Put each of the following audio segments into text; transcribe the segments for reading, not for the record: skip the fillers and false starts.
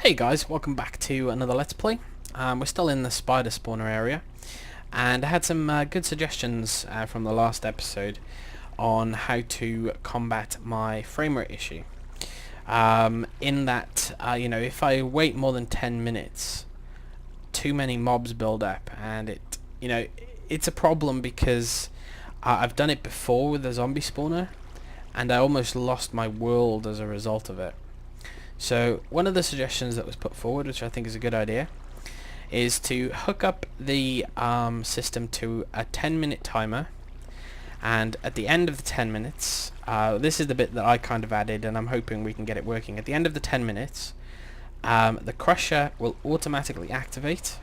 Hey guys, welcome back to another Let's Play. We're still in the spider spawner area, and I had some good suggestions from the last episode on how to combat my frame rate issue. In that, if I wait more than 10 minutes, too many mobs build up, and it's a problem because I've done it before with the zombie spawner, and I almost lost my world as a result of it. So one of the suggestions that was put forward, which I think is a good idea, is to hook up the system to a 10-minute timer, and at the end of the 10 minutes, this is the bit that I kind of added, and I'm hoping we can get it working. At the end of the 10 minutes, the crusher will automatically activate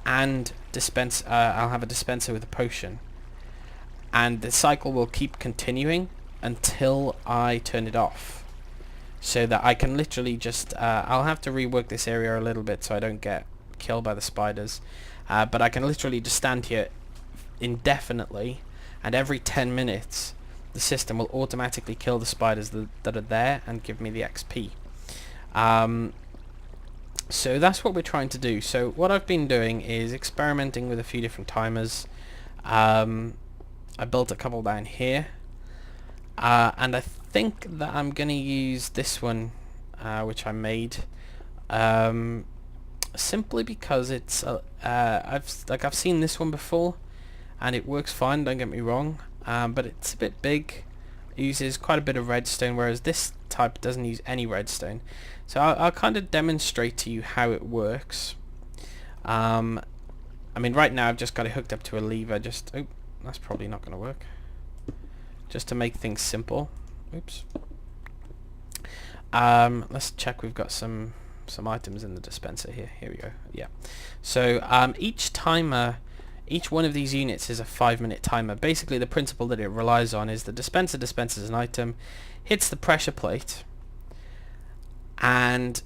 and dispense. I'll have a dispenser with a potion, and the cycle will keep continuing until I turn it off. So that I can literally just, I'll have to rework this area a little bit so I don't get killed by the spiders. But I can literally just stand here indefinitely, and every 10 minutes the system will automatically kill the spiders that are there and give me the XP. So that's what we're trying to do. So what I've been doing is experimenting with a few different timers. I built a couple down here. And I think that I'm going to use this one, which I made, simply because it's I've seen this one before, and it works fine. Don't get me wrong, but it's a bit big. It uses quite a bit of redstone, whereas this type doesn't use any redstone. So I'll kind of demonstrate to you how it works. I mean, right now I've just got it hooked up to a lever. Oh, that's probably not going to work. Just to make things simple. Oops. Let's check we've got some items in the dispenser here. Here we go. Yeah. So each one of these units is a 5-minute timer. Basically the principle that it relies on is the dispenser dispenses an item, hits the pressure plate, and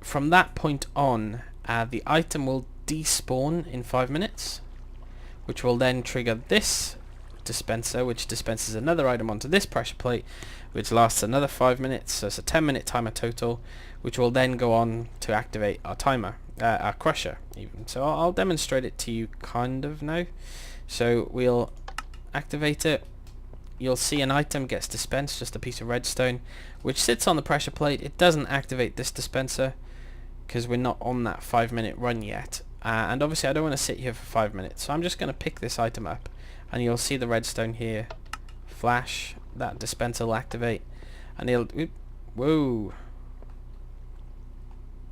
from that point on the item will despawn in 5 minutes, which will then trigger this dispenser, which dispenses another item onto this pressure plate, which lasts another 5 minutes. So it's a 10-minute timer total, which will then go on to activate our timer, our crusher even. So I'll demonstrate it to you kind of now. So we'll activate it. You'll see an item gets dispensed, just a piece of redstone, which sits on the pressure plate. It doesn't activate this dispenser because we're not on that 5-minute run yet. And obviously I don't want to sit here for 5 minutes, so I'm just going to pick this item up, and you'll see the redstone here flash. That dispenser will activate, and whoa,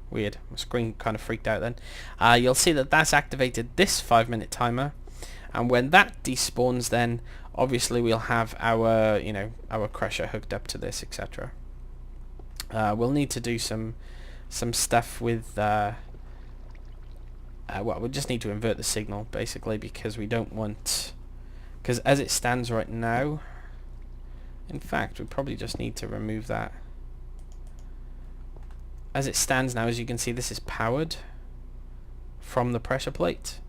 weird, my screen kind of freaked out then. You'll see that that's activated this 5-minute timer, and when that despawns, then obviously we'll have our our crusher hooked up to this, etc. We'll need to do some stuff with well, we just need to invert the signal basically, because we don't want, because as it stands right now, in fact we probably just need to remove that. As it stands now, as you can see, this is powered from the pressure plate,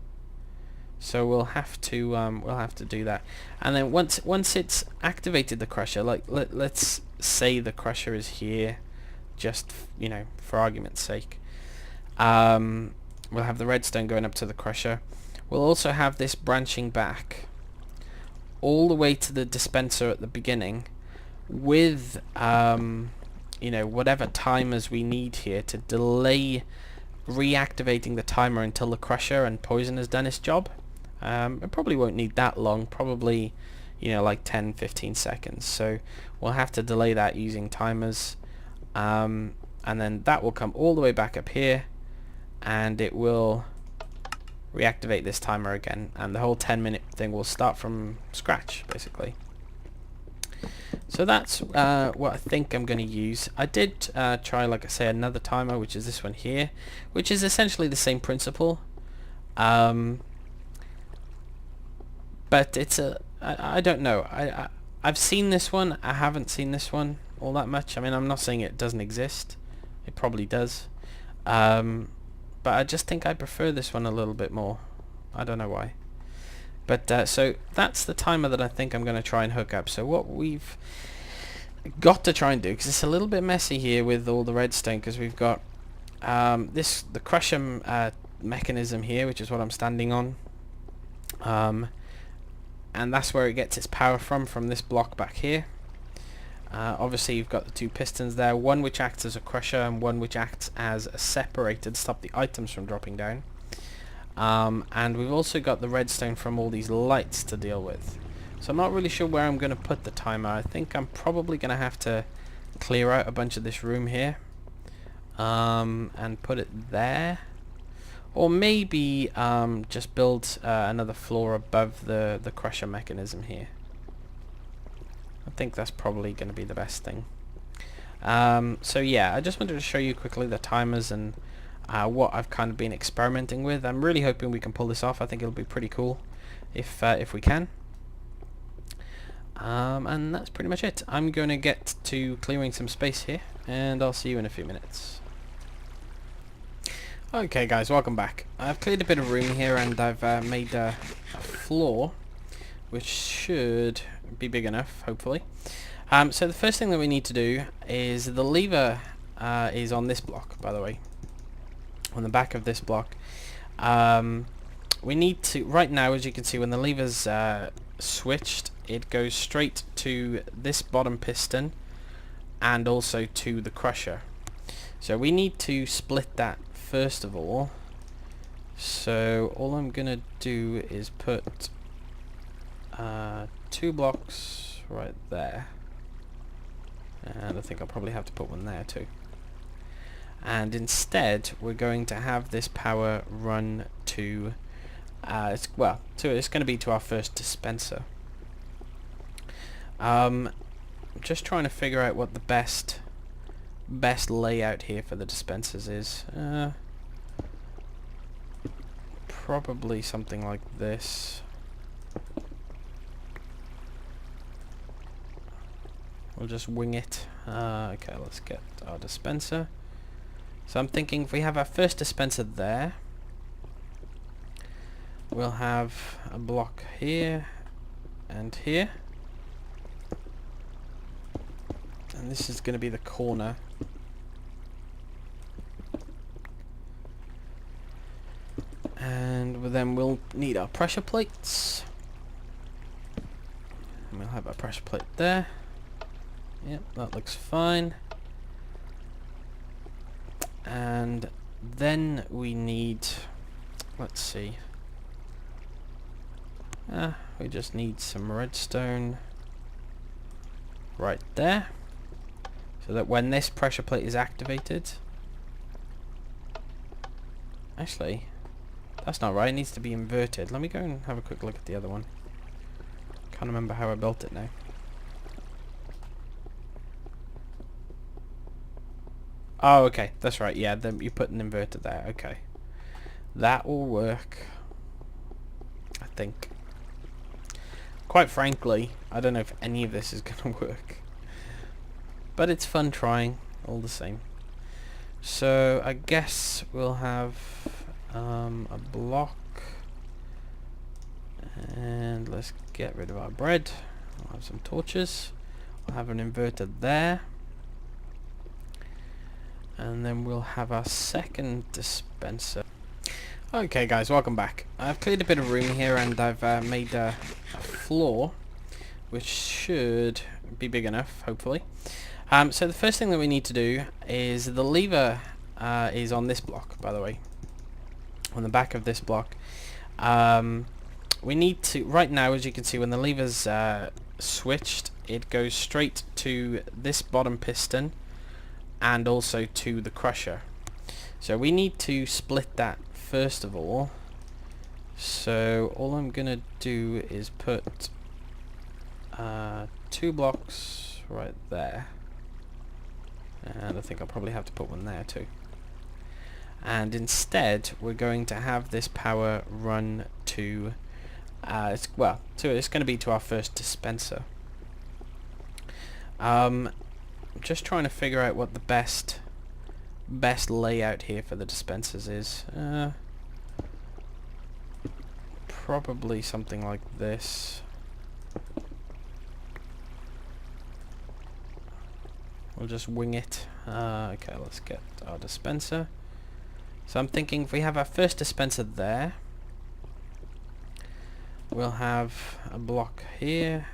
so we'll have to do that. And then once it's activated the crusher, like let's say the crusher is here, just for argument's sake, we'll have the redstone going up to the crusher. We'll also have this branching back all the way to the dispenser at the beginning with whatever timers we need here to delay reactivating the timer until the crusher and poison has done its job. It probably won't need that long, probably like 10-15 seconds, so we'll have to delay that using timers, and then that will come all the way back up here, and it will reactivate this timer again, and the whole 10-minute thing will start from scratch basically. So that's what I think I'm going to use. I did try, like I say, another timer, which is this one here, which is essentially the same principle, but it's I don't know, I've seen this one, I haven't seen this one all that much. I mean, I'm not saying it doesn't exist, it probably does, but I just think I prefer this one a little bit more. I don't know why. But so that's the timer that I think I'm going to try and hook up. So what we've got to try and do, because it's a little bit messy here with all the redstone, because we've got the crusher mechanism here, which is what I'm standing on, and that's where it gets its power from this block back here. Obviously you've got the two pistons there, one which acts as a crusher and one which acts as a separator to stop the items from dropping down. And we've also got the redstone from all these lights to deal with. So I'm not really sure where I'm going to put the timer. I think I'm probably going to have to clear out a bunch of this room here, and put it there. Or maybe just build another floor above the crusher mechanism here. I think that's probably going to be the best thing. So yeah, I just wanted to show you quickly the timers and what I've kind of been experimenting with. I'm really hoping we can pull this off. I think it'll be pretty cool if we can. And that's pretty much it. I'm going to get to clearing some space here, and I'll see you in a few minutes. Okay guys, welcome back. I've cleared a bit of room here, and I've made a floor which should be big enough, hopefully. So the first thing that we need to do is the lever is on this block, by the way, on the back of this block. We need to, right now, as you can see, when the lever's switched, it goes straight to this bottom piston and also to the crusher. So we need to split that first of all. So all I'm gonna do is put 2 blocks right there, and I think I'll probably have to put one there too. And instead we're going to have this power run to it's going to be to our first dispenser. Just trying to figure out what the best layout here for the dispensers is. Probably something like this. We'll just wing it. Okay, let's get our dispenser. So I'm thinking if we have our first dispenser there, we'll have a block here and here. And this is going to be the corner. And then we'll need our pressure plates. And we'll have our pressure plate there. Yep, that looks fine. And then we need, let's see, we just need some redstone right there, so that when this pressure plate is activated, actually that's not right, it needs to be inverted. Let me go and have a quick look at the other one. Can't remember how I built it now. Oh, okay, that's right, yeah, then you put an inverter there, okay. That will work, I think. Quite frankly, I don't know if any of this is going to work. But it's fun trying, all the same. So, I guess we'll have a block. And let's get rid of our bread. We'll have some torches. We'll have an inverter there. And then we'll have our second dispenser. Okay guys, welcome back. I've cleared a bit of room here, and I've made a floor which should be big enough, hopefully. So the first thing that we need to do is the lever is on this block, by the way, on the back of this block. We need to, right now, as you can see, when the lever's switched, it goes straight to this bottom piston and also to the crusher. So we need to split that first of all. So all I'm gonna do is put 2 blocks right there, and I think I'll probably have to put one there too. And instead we're going to have this power run to it's going to be to our first dispenser. Just trying to figure out what the best layout here for the dispensers is. Probably something like this. We'll just wing it. Okay, let's get our dispenser. So I'm thinking if we have our first dispenser there, we'll have a block here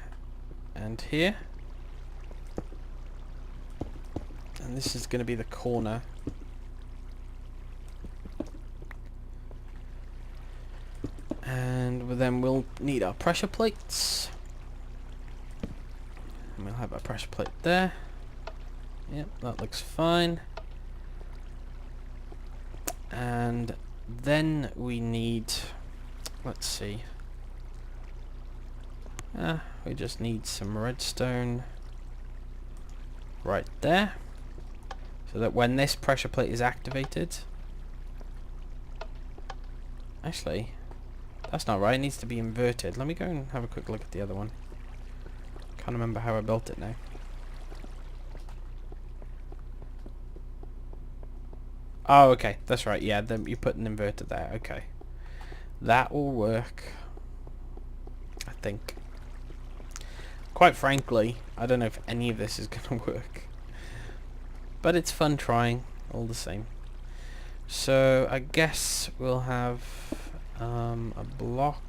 and here. And this is going to be the corner. And then we'll need our pressure plates. And we'll have our pressure plate there. Yep, that looks fine. And then we need, let's see. We just need some redstone right there. So that when this pressure plate is activated... Actually, that's not right. It needs to be inverted. Let me go and have a quick look at the other one. Can't remember how I built it now. Oh, okay. That's right. Yeah, then you put an inverter there. Okay. That will work, I think. Quite frankly, I don't know if any of this is going to work. But it's fun trying, all the same. So, I guess we'll have a block.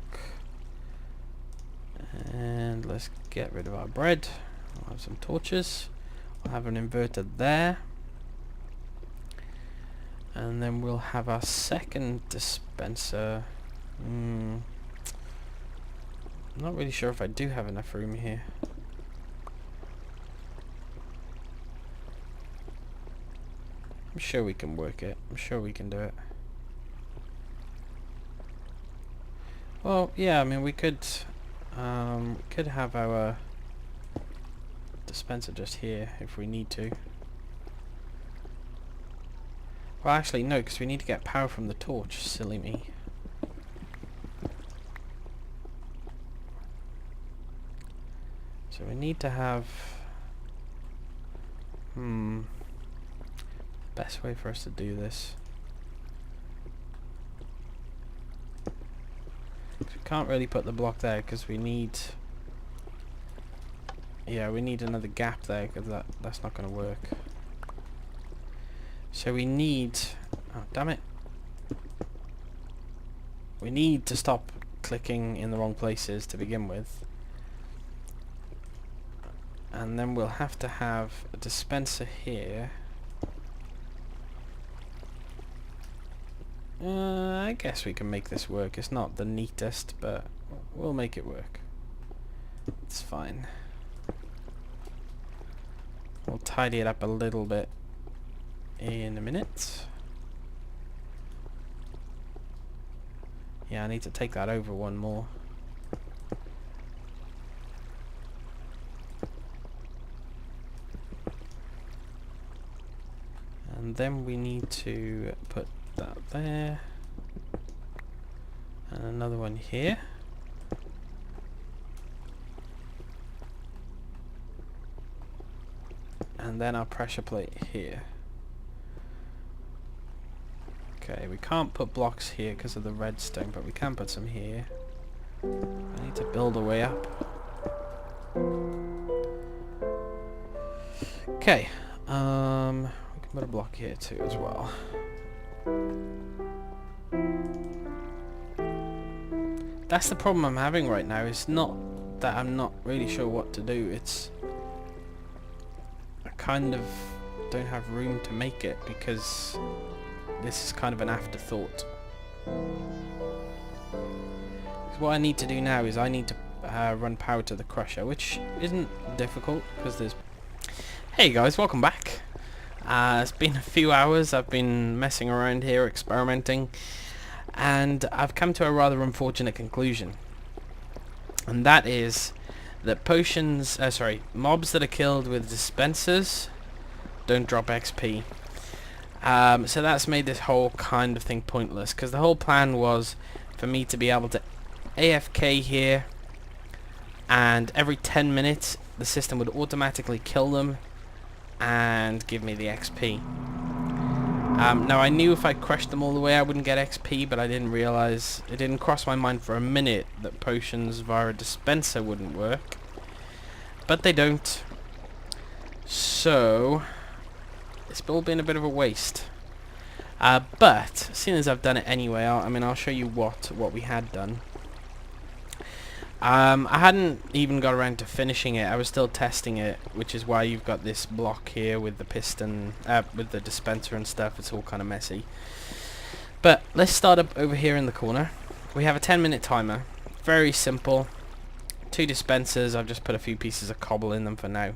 And let's get rid of our bread. We'll have some torches. We'll have an inverter there. And then we'll have our second dispenser. I'm not really sure if I do have enough room here. I'm sure we can work it. I'm sure we can do it. Well, yeah, I mean, we could have our dispenser just here if we need to. Well, actually, no, because we need to get power from the torch. Silly me. So we need to have... best way for us to do this. We can't really put the block there because we need... Yeah, we need another gap there because that's not going to work. So we need... Oh, damn it. We need to stop clicking in the wrong places to begin with. And then we'll have to have a dispenser here. I guess we can make this work. It's not the neatest, but we'll make it work. It's fine. We'll tidy it up a little bit in a minute. Yeah, I need to take that over one more. And then we need to put that there. And another one here. And then our pressure plate here. Okay, we can't put blocks here because of the redstone, but we can put some here. I need to build a way up. Okay, we can put a block here too as well. That's the problem I'm having right now. It's not that I'm not really sure what to do. It's I kind of don't have room to make it because this is kind of an afterthought. What I need to do now is I need to run power to the crusher, which isn't difficult because there's... Hey guys, welcome back. It's been a few hours. I've been messing around here, experimenting, and I've come to a rather unfortunate conclusion. And that is that mobs that are killed with dispensers don't drop XP. So that's made this whole kind of thing pointless, because the whole plan was for me to be able to AFK here, and every 10 minutes the system would automatically kill them and give me the XP. Now I knew if I crushed them all the way I wouldn't get XP, but I didn't realize, it didn't cross my mind for a minute that potions via a dispenser wouldn't work. But they don't. So it's all been a bit of a waste. But seeing as I've done it anyway, I'll show you what we had done. I hadn't even got around to finishing it. I was still testing it, which is why you've got this block here with the piston, with the dispenser and stuff. It's all kind of messy. But let's start up over here in the corner. We have a 10-minute timer. Very simple. 2 dispensers. I've just put a few pieces of cobble in them for now.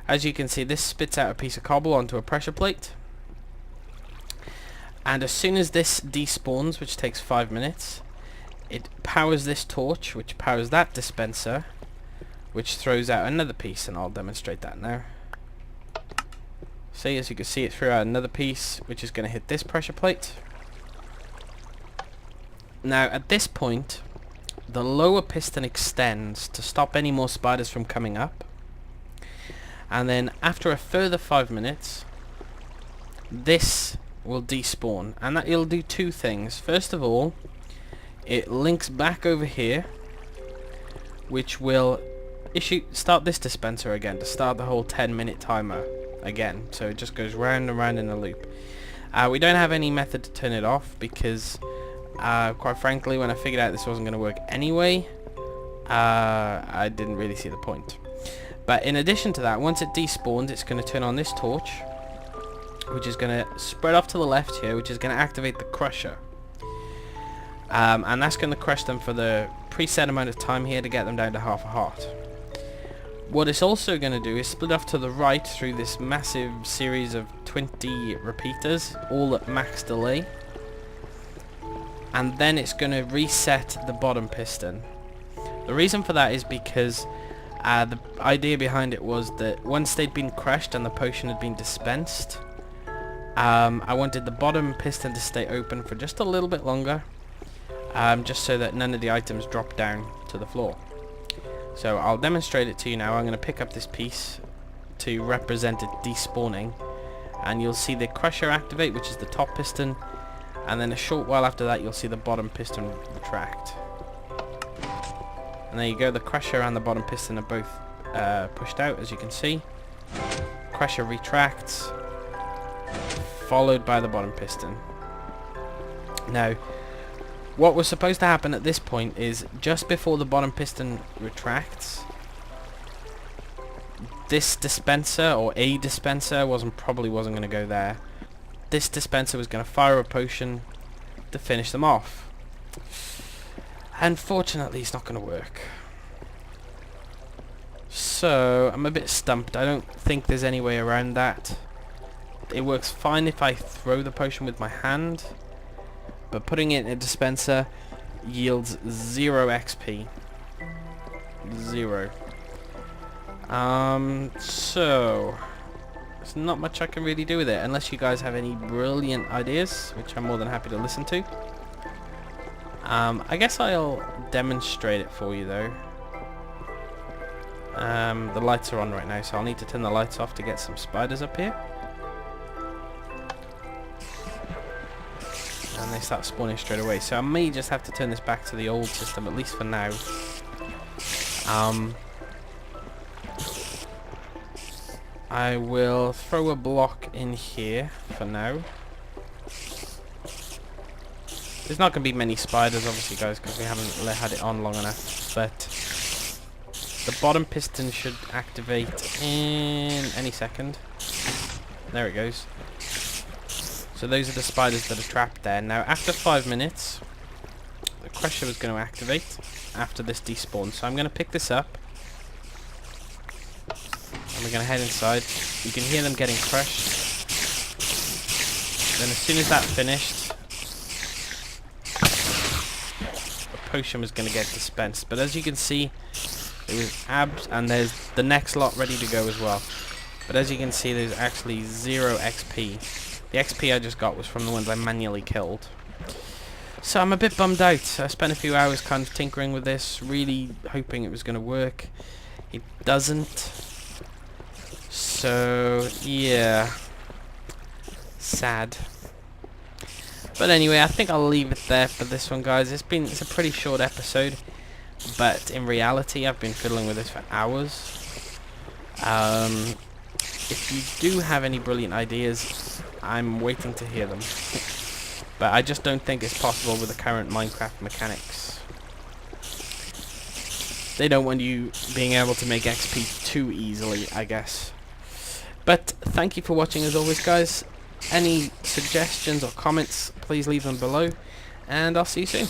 As you can see, this spits out a piece of cobble onto a pressure plate. And as soon as this despawns, which takes 5 minutes, it powers this torch, which powers that dispenser, which throws out another piece, and I'll demonstrate that now. See, as you can see, it threw out another piece, which is going to hit this pressure plate. Now, at this point, the lower piston extends to stop any more spiders from coming up. And then, after a further 5 minutes, this will despawn. And that it'll do 2 things. First of all, it links back over here, which will start this dispenser again to start the whole 10-minute timer again. So it just goes round and round in a loop. We don't have any method to turn it off because, quite frankly, when I figured out this wasn't going to work anyway, I didn't really see the point. But in addition to that, once it despawns, it's going to turn on this torch, which is going to spread off to the left here, which is going to activate the crusher. And that's going to crush them for the preset amount of time here to get them down to half a heart. What it's also going to do is split off to the right through this massive series of 20 repeaters, all at max delay. And then it's going to reset the bottom piston. The reason for that is because the idea behind it was that once they'd been crushed and the potion had been dispensed, I wanted the bottom piston to stay open for just a little bit longer. Just so that none of the items drop down to the floor. So I'll demonstrate it to you now. I'm going to pick up this piece to represent it despawning, and you'll see the crusher activate, which is the top piston, and then a short while after that you'll see the bottom piston retract. And there you go, the crusher and the bottom piston are both pushed out, as you can see. Crusher retracts, followed by the bottom piston. Now, what was supposed to happen at this point is just before the bottom piston retracts, this dispenser, or a dispenser, probably wasn't going to go there. This dispenser was going to fire a potion to finish them off. Unfortunately, it's not going to work. So, I'm a bit stumped. I don't think there's any way around that. It works fine if I throw the potion with my hand, but putting it in a dispenser yields 0 XP. 0. So there's not much I can really do with it, unless you guys have any brilliant ideas, which I'm more than happy to listen to. I guess I'll demonstrate it for you though. The lights are on right now, so I'll need to turn the lights off to get some spiders up here. And they start spawning straight away. So I may just have to turn this back to the old system, at least for now. I will throw a block in here for now. There's not going to be many spiders, obviously, guys, because we haven't had it on long enough. But the bottom piston should activate in any second. There it goes. So those are the spiders that are trapped there. Now, after 5 minutes, the crusher was going to activate after this despawn. So I'm going to pick this up, and we're going to head inside. You can hear them getting crushed. Then as soon as that finished, the potion was going to get dispensed. But as you can see, it was abs, and there's the next lot ready to go as well. But as you can see, there's actually 0 XP. The XP I just got was from the ones I manually killed. So I'm a bit bummed out. I spent a few hours kind of tinkering with this, really hoping it was going to work. It doesn't. So, yeah. Sad. But anyway, I think I'll leave it there for this one, guys. It's a pretty short episode, but in reality, I've been fiddling with this for hours. If you do have any brilliant ideas, I'm waiting to hear them. But I just don't think it's possible with the current Minecraft mechanics. They don't want you being able to make XP too easily, I guess. But thank you for watching as always, guys. Any suggestions or comments, please leave them below. And I'll see you soon.